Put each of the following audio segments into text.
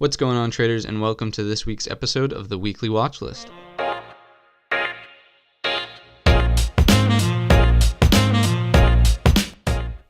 What's going on, traders, and welcome to this week's episode of the Weekly Watchlist.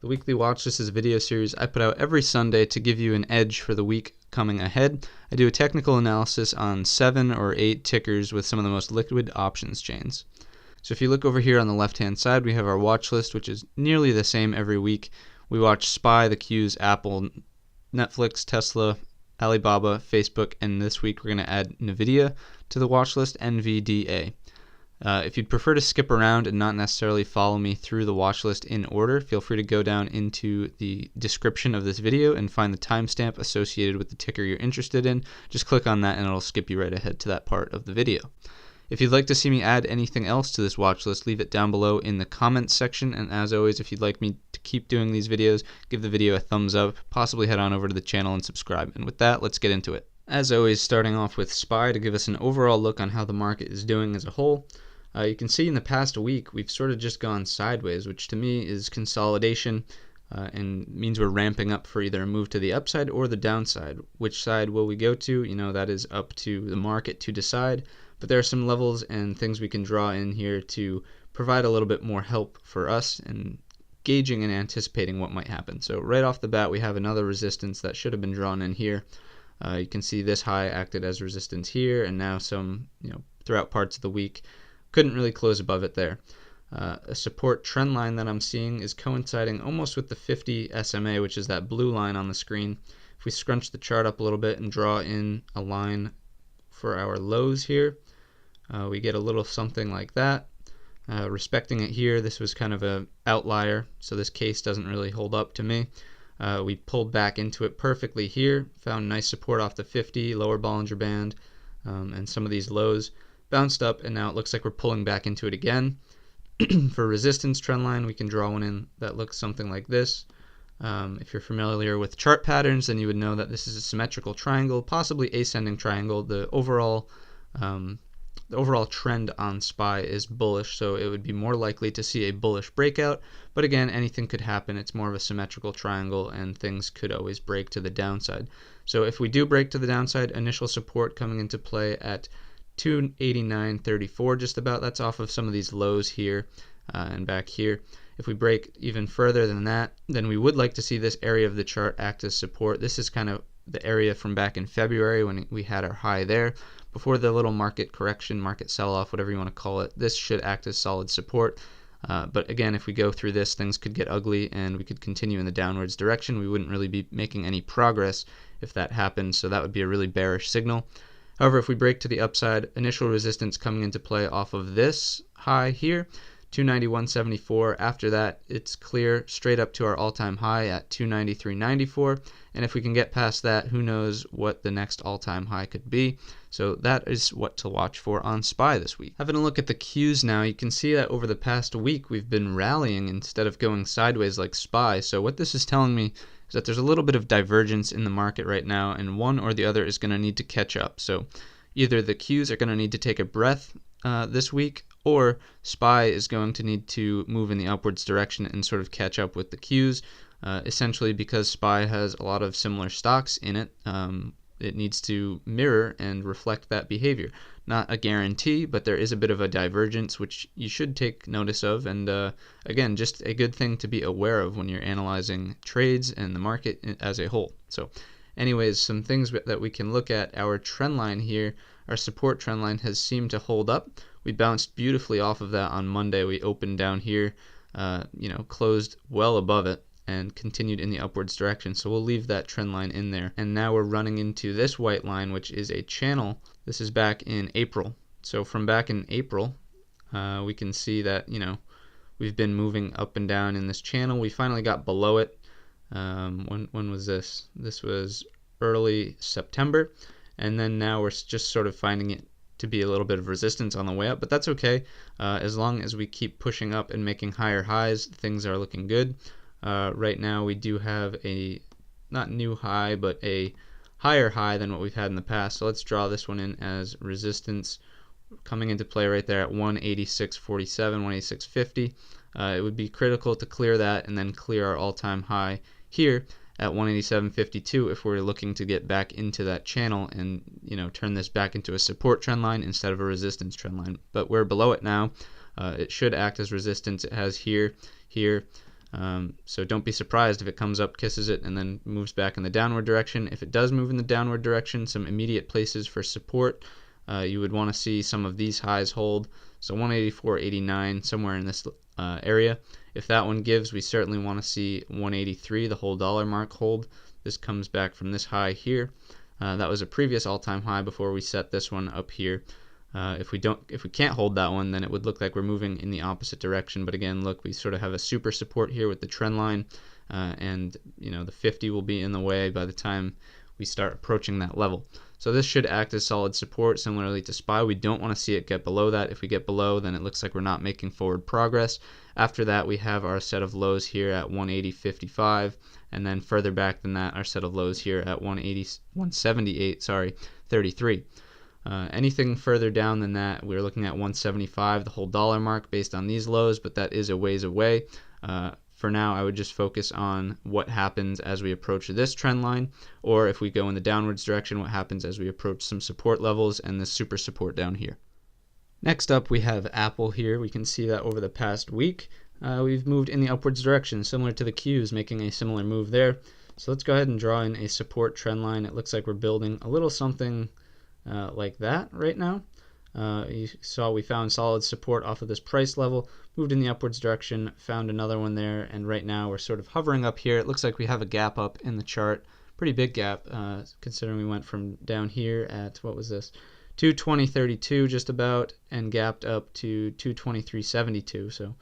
The Weekly Watchlist is a video series I put out every Sunday to give you an edge for the week coming ahead. I do a technical analysis on 7 or 8 tickers with some of the most liquid options chains. So if you look over here on the left-hand side, we have our watch list, which is nearly the same every week. We watch SPY, the Qs, Apple, Netflix, Tesla, Alibaba, Facebook, and this week we're going to add NVDA to the watch list, NVDA. If you'd prefer to skip around and not necessarily follow me through the watch list in order, feel free to go down into the description of this video and find the timestamp associated with the ticker you're interested in. Just click on that and it'll skip you right ahead to that part of the video. If you'd like to see me add anything else to this watch list, leave it down below in the comments section. And as always, if you'd like me to keep doing these videos, give the video a thumbs up, possibly head on over to the channel and subscribe. And with that, let's get into it. As always, starting off with SPY to give us an overall look on how the market is doing as a whole. You can see in the past week, we've sort of just gone sideways, which to me is consolidation and means we're ramping up for either a move to the upside or the downside. Which side will we go to? You know, that is up to the market to decide. But there are some levels and things we can draw in here to provide a little bit more help for us in gauging and anticipating what might happen. So right off the bat, we have another resistance that should have been drawn in here. You can see this high acted as resistance here, and now some, throughout parts of the week, couldn't really close above it there. A support trend line that I'm seeing is coinciding almost with the 50 SMA, which is that blue line on the screen. If we scrunch the chart up a little bit and draw in a line for our lows here, we get a little something like that. Respecting it here, this was kind of an outlier, so this case doesn't really hold up to me. We pulled back into it perfectly here, found nice support off the 50, lower Bollinger Band, and some of these lows. Bounced up, and now it looks like we're pulling back into it again. For resistance trend line, we can draw one in that looks something like this. If you're familiar with chart patterns, then you would know that this is a symmetrical triangle, possibly ascending triangle. The overall trend on SPY is bullish, so it would be more likely to see a bullish breakout. But again, anything could happen. It's more of a symmetrical triangle, and things could always break to the downside. So if we do break to the downside, initial support coming into play at 289.34 just about. That's off of some of these lows here and back here. If we break even further than that, then we would like to see this area of the chart act as support. This is kind of the area from back in February when we had our high there. Before the little market correction, market sell-off, whatever you want to call it, this should act as solid support. But again, if we go through this, things could get ugly and we could continue in the downwards direction. We wouldn't really be making any progress if that happened, so that would be a really bearish signal. However, if we break to the upside, initial resistance coming into play off of this high here, 291.74. After that, it's clear straight up to our all-time high at 293.94. And if we can get past that, who knows what the next all-time high could be. So that is what to watch for on SPY this week. Having a look at the Qs now, you can see that over the past week, we've been rallying instead of going sideways like SPY. So what this is telling me is that there's a little bit of divergence in the market right now, and one or the other is going to need to catch up. So either the Qs are going to need to take a breath this week, or SPY is going to need to move in the upwards direction and sort of catch up with the Qs. Essentially, because SPY has a lot of similar stocks in it, it needs to mirror and reflect that behavior. Not a guarantee, but there is a bit of a divergence, which you should take notice of. And again, just a good thing to be aware of when you're analyzing trades and the market as a whole. So anyways, some things that we can look at. Our trend line here, our support trend line has seemed to hold up. We bounced beautifully off of that on Monday. We opened down here, closed well above it, and continued in the upwards direction. So we'll leave that trend line in there. And now we're running into this white line, which is a channel. This is back in April. So from back in April, we can see that, we've been moving up and down in this channel. We finally got below it. When was this? This was early September. And then now we're just sort of finding it to be a little bit of resistance on the way up. But that's okay. As long as we keep pushing up and making higher highs, things are looking good. Right now we do have a not new high, but a higher high than what we've had in the past. So let's draw this one in as resistance coming into play right there at 186.47, 186.50. It would be critical to clear that and then clear our all-time high here at 187.52 if we're looking to get back into that channel and turn this back into a support trend line instead of a resistance trend line. But we're below it now. It should act as resistance. It has here. So don't be surprised if it comes up, kisses it, and then moves back in the downward direction. If it does move in the downward direction, some immediate places for support, you would want to see some of these highs hold. So 184.89, somewhere in this area. If that one gives, we certainly want to see 183, the whole dollar mark, hold. This comes back from this high here. That was a previous all-time high before we set this one up here. If we can't hold that one, then it would look like we're moving in the opposite direction. But again, look, we sort of have a super support here with the trend line, and the 50 will be in the way by the time we start approaching that level. So this should act as solid support, similarly to SPY. We don't want to see it get below that. If we get below, then it looks like we're not making forward progress. After that, we have our set of lows here at 180.55, and then further back than that, our set of lows here at 178.33. Anything further down than that, we're looking at 175, the whole dollar mark, based on these lows, but that is a ways away. For now, I would just focus on what happens as we approach this trend line, or if we go in the downwards direction, what happens as we approach some support levels and this super support down here. Next up, we have Apple here. We can see that over the past week, we've moved in the upwards direction, similar to the Qs, making a similar move there. So let's go ahead and draw in a support trend line. It looks like we're building a little something like that right now. You saw we found solid support off of this price level, moved in the upwards direction, found another one there, and right now we're sort of hovering up here. It looks like we have a gap up in the chart, pretty big gap, considering we went from down here at, what was this, 220.32 just about, and gapped up to 223.72. So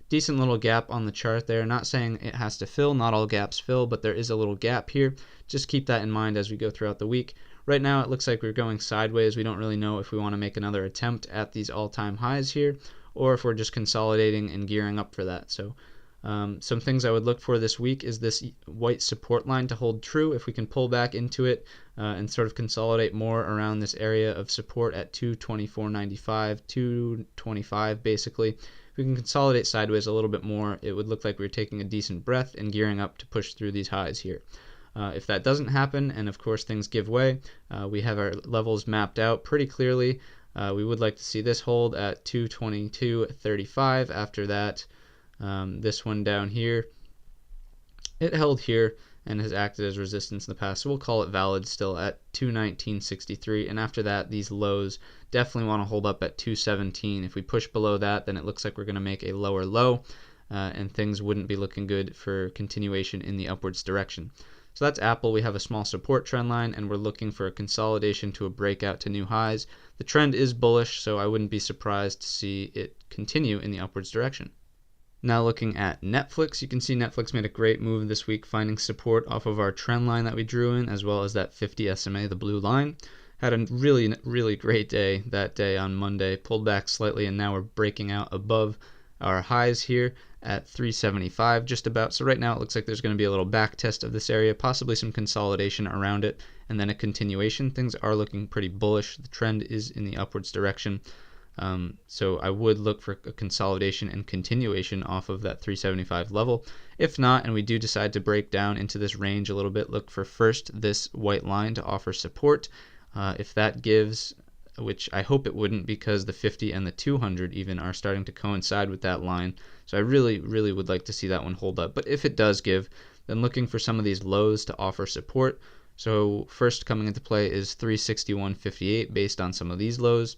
decent little gap on the chart there. Not saying it has to fill, not all gaps fill, but there is a little gap here. Just keep that in mind as we go throughout the week. Right now it looks like we're going sideways. We don't really know if we want to make another attempt at these all-time highs here, or if we're just consolidating and gearing up for that. So some things I would look for this week is this white support line to hold true. If we can pull back into it and sort of consolidate more around this area of support at 224.95, 225 basically. If we can consolidate sideways a little bit more, it would look like we're taking a decent breath and gearing up to push through these highs here. If that doesn't happen, and of course things give way, we have our levels mapped out pretty clearly. We would like to see this hold at 222.35. After that, this one down here, it held here and has acted as resistance in the past, so we'll call it valid still at 219.63. And after that, these lows definitely want to hold up at 217. If we push below that, then it looks like we're going to make a lower low, and things wouldn't be looking good for continuation in the upwards direction. So that's Apple. We have a small support trend line, and we're looking for a consolidation to a breakout to new highs. The trend is bullish, so I wouldn't be surprised to see it continue in the upwards direction. Now looking at Netflix, you can see Netflix made a great move this week, finding support off of our trend line that we drew in, as well as that 50 SMA, the blue line. Had a really, really great day that day on Monday, pulled back slightly, and now we're breaking out above our highs here at 375 just about. So right now it looks like there's going to be a little back test of this area, possibly some consolidation around it, and then a continuation. Things are looking pretty bullish. The trend is in the upwards direction. So I would look for a consolidation and continuation off of that 375 level. If not, and we do decide to break down into this range a little bit, look for first this white line to offer support. If that gives, which I hope it wouldn't, because the 50 and the 200 even are starting to coincide with that line. So I really, really would like to see that one hold up. But if it does give, then looking for some of these lows to offer support. So first coming into play is 361.58 based on some of these lows.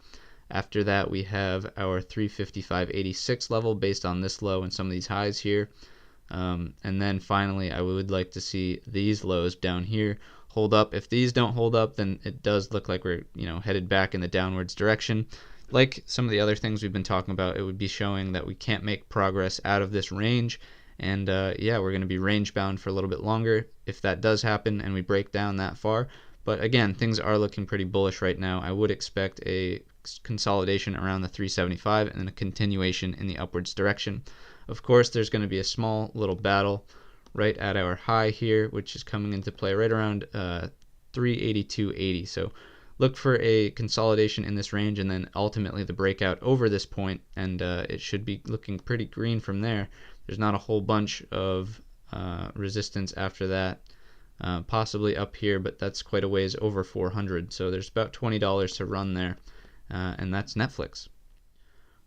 After that, we have our 355.86 level based on this low and some of these highs here. And then finally, I would like to see these lows down here hold up. If these don't hold up, then it does look like we're headed back in the downwards direction. Like some of the other things we've been talking about, it would be showing that we can't make progress out of this range, and yeah, we're going to be range bound for a little bit longer if that does happen and we break down that far. But again, things are looking pretty bullish right now. I would expect a consolidation around the 375 and then a continuation in the upwards direction. Of course, there's going to be a small little battle right at our high here, which is coming into play right around 382.80. So look for a consolidation in this range and then ultimately the breakout over this point, and it should be looking pretty green from there. There's not a whole bunch of resistance after that. possibly up here, but that's quite a ways over 400. So there's about $20 to run there, and that's Netflix.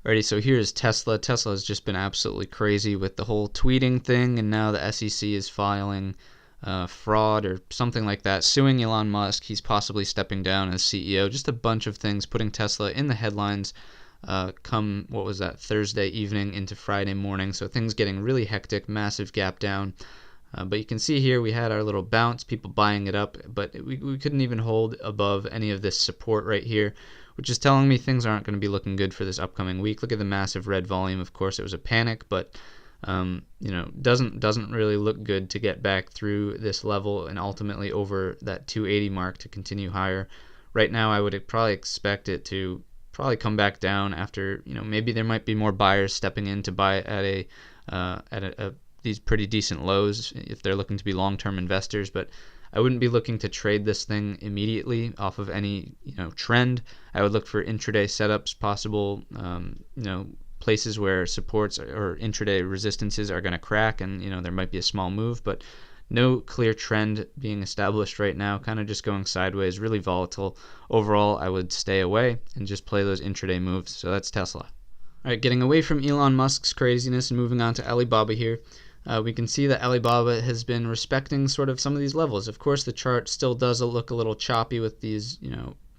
Alrighty, so here's Tesla. Tesla has just been absolutely crazy with the whole tweeting thing, and now the SEC is filing fraud or something like that, suing Elon Musk. He's possibly stepping down as CEO. Just a bunch of things putting Tesla in the headlines come, what was that, Thursday evening into Friday morning. So things getting really hectic, massive gap down. But you can see here we had our little bounce, people buying it up, but we couldn't even hold above any of this support right here, which is telling me things aren't going to be looking good for this upcoming week. Look at the massive red volume. Of course, it was a panic, but doesn't really look good to get back through this level and ultimately over that 280 mark to continue higher. Right now, I would probably expect it to probably come back down after, maybe there might be more buyers stepping in to buy at these pretty decent lows if they're looking to be long-term investors, but I wouldn't be looking to trade this thing immediately off of any trend. I would look for intraday setups, possible places where supports or intraday resistances are going to crack, and there might be a small move, but no clear trend being established right now, kind of just going sideways, really volatile. Overall, I would stay away and just play those intraday moves. So that's Tesla. All right, getting away from Elon Musk's craziness and moving on to Alibaba here. We can see that Alibaba has been respecting sort of some of these levels. Of course, the chart still does look a little choppy with these,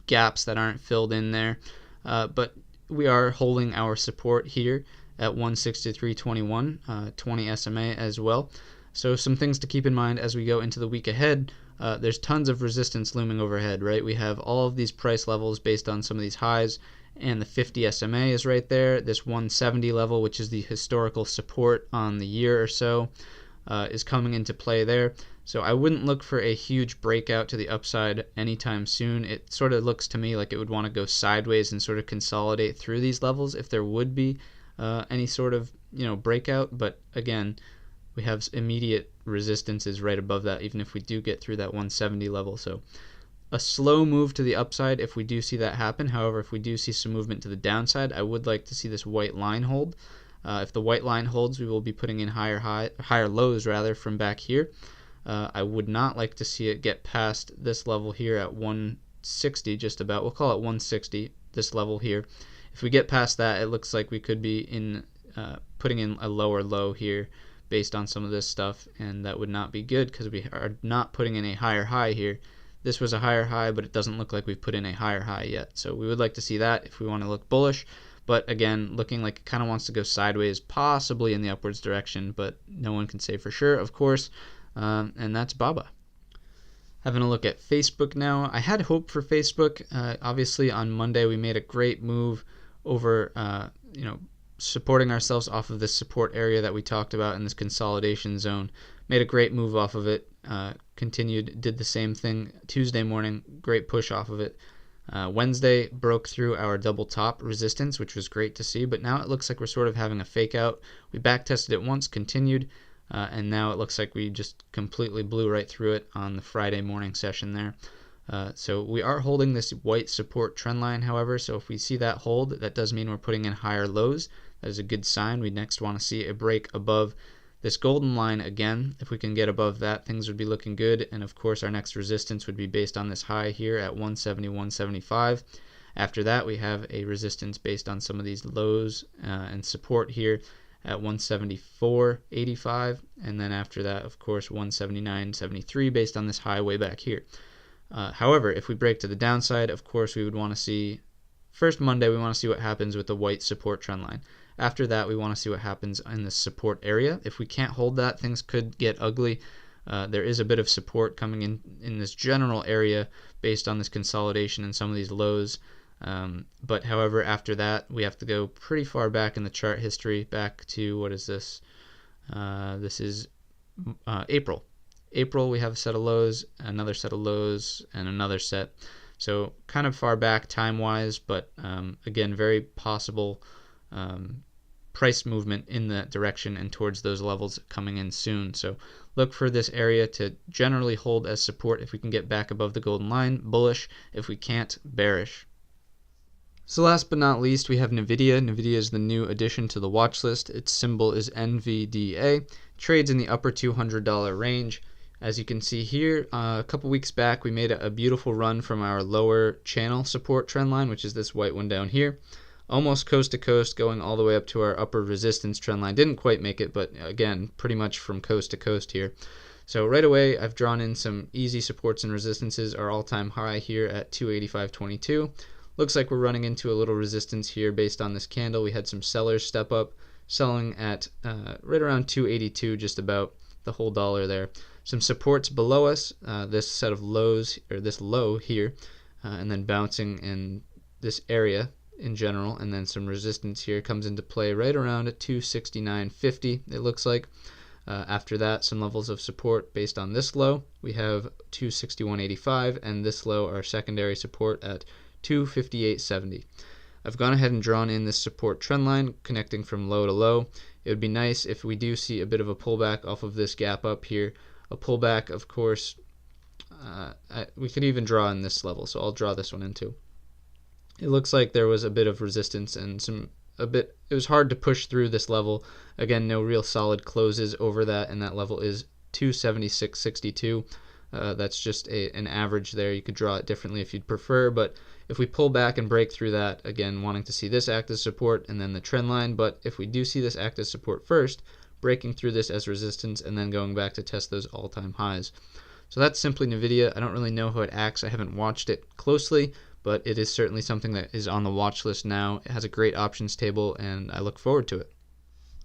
gaps that aren't filled in there. But we are holding our support here at 163.21, 20 SMA as well. So some things to keep in mind as we go into the week ahead. There's tons of resistance looming overhead, right? We have all of these price levels based on some of these highs, and the 50 SMA is right there. This 170 level, which is the historical support on the year or so, is coming into play there. So I wouldn't look for a huge breakout to the upside anytime soon. It sort of looks to me like it would want to go sideways and sort of consolidate through these levels if there would be any sort of breakout. But again, we have immediate resistances right above that, even if we do get through that 170 level. So a slow move to the upside if we do see that happen. However, if we do see some movement to the downside, I would like to see this white line hold. If the white line holds, we will be putting in higher lows rather from back here. I would not like to see it get past this level here at 160, just about. We'll call it 160, this level here. If we get past that, it looks like we could be in putting in a lower low here based on some of this stuff, and that would not be good because we are not putting in a higher high here. This was a higher high, but it doesn't look like we've put in a higher high yet. So we would like to see that if we want to look bullish. But again, looking like it kind of wants to go sideways, possibly in the upwards direction, but no one can say for sure, of course. And that's BABA. Having a look at Facebook now. I had hope for Facebook. Obviously, on Monday, we made a great move over, supporting ourselves off of this support area that we talked about in this consolidation zone. Made a great move off of it. Continued, did the same thing Tuesday morning. Great push off of it. Wednesday broke through our double top resistance, which was great to see, but now it looks like we're sort of having a fake out. We back tested it once, continued, and now it looks like we just completely blew right through it on the Friday morning session there. So we are holding this white support trend line, however, so if we see that hold, that does mean we're putting in higher lows. That is a good sign. We next want to see a break above this golden line again. If we can get above that, things would be looking good, and of course our next resistance would be based on this high here at 170, 175. After that, we have a resistance based on some of these lows and support here at 174.85, and then after that, of course, 179.73 based on this high way back here. However, if we break to the downside, of course, we would want to see, first Monday, we want to see what happens with the white support trend line. After that, we want to see what happens in the support area. If we can't hold that, things could get ugly. There is a bit of support coming in this general area based on this consolidation and some of these lows. But however, after that, we have to go pretty far back in the chart history, back to, what is this? This is April. April, we have a set of lows, another set of lows, and another set. So kind of far back time-wise, but again, very possible price movement in that direction and towards those levels coming in soon. So look for this area to generally hold as support if we can get back above the golden line, bullish. If we can't, bearish. So last but not least, we have NVDA. NVDA is the new addition to the watch list. Its symbol is NVDA. Trades in the upper $200 range. As you can see here, a couple weeks back we made a beautiful run from our lower channel support trend line, which is this white one down here, almost coast to coast, going all the way up to our upper resistance trend line. Didn't quite make it, but again, pretty much from coast to coast here. So right away I've drawn in some easy supports and resistances. Our all-time high here at 285.22. Looks like we're running into a little resistance here based on this candle. We had some sellers step up, selling at right around 282, just about the whole dollar there. Some supports below us, this set of lows, or this low here, and then bouncing in this area in general, and then some resistance here comes into play right around at 269.50, it looks like. After that, some levels of support based on this low. We have 261.85, and this low, our secondary support, at 258.70. I've gone ahead and drawn in this support trend line connecting from low to low. It would be nice if we do see a bit of a pullback off of this gap up here. A pullback, of course, we could even draw in this level, so I'll draw this one in too. It looks like there was a bit of resistance and it was hard to push through this level. Again, no real solid closes over that, and that level is 276.62. That's just an average there. You could draw it differently if you'd prefer, but if we pull back and break through that, again, wanting to see this act as support and then the trend line, but if we do see this act as support first, breaking through this as resistance and then going back to test those all-time highs. So that's simply NVIDIA. I don't really know how it acts. I haven't watched it closely, but it is certainly something that is on the watch list now. It has a great options table, and I look forward to it.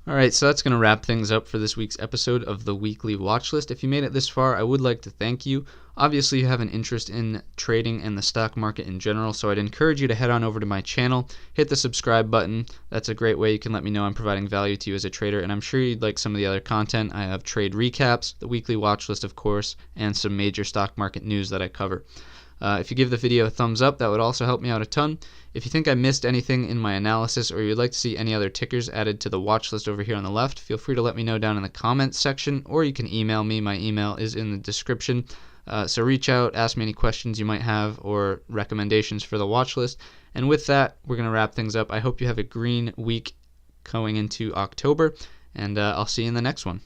Alright, so that's going to wrap things up for this week's episode of the Weekly Watchlist. If you made it this far, I would like to thank you. Obviously, you have an interest in trading and the stock market in general, so I'd encourage you to head on over to my channel, hit the subscribe button. That's a great way you can let me know I'm providing value to you as a trader, and I'm sure you'd like some of the other content. I have trade recaps, the Weekly Watchlist, of course, and some major stock market news that I cover. If you give the video a thumbs up, that would also help me out a ton. If you think I missed anything in my analysis, or you'd like to see any other tickers added to the watch list over here on the left, feel free to let me know down in the comments section, or you can email me. My email is in the description. So reach out, ask me any questions you might have, or recommendations for the watch list. And with that, we're going to wrap things up. I hope you have a green week going into October, and I'll see you in the next one.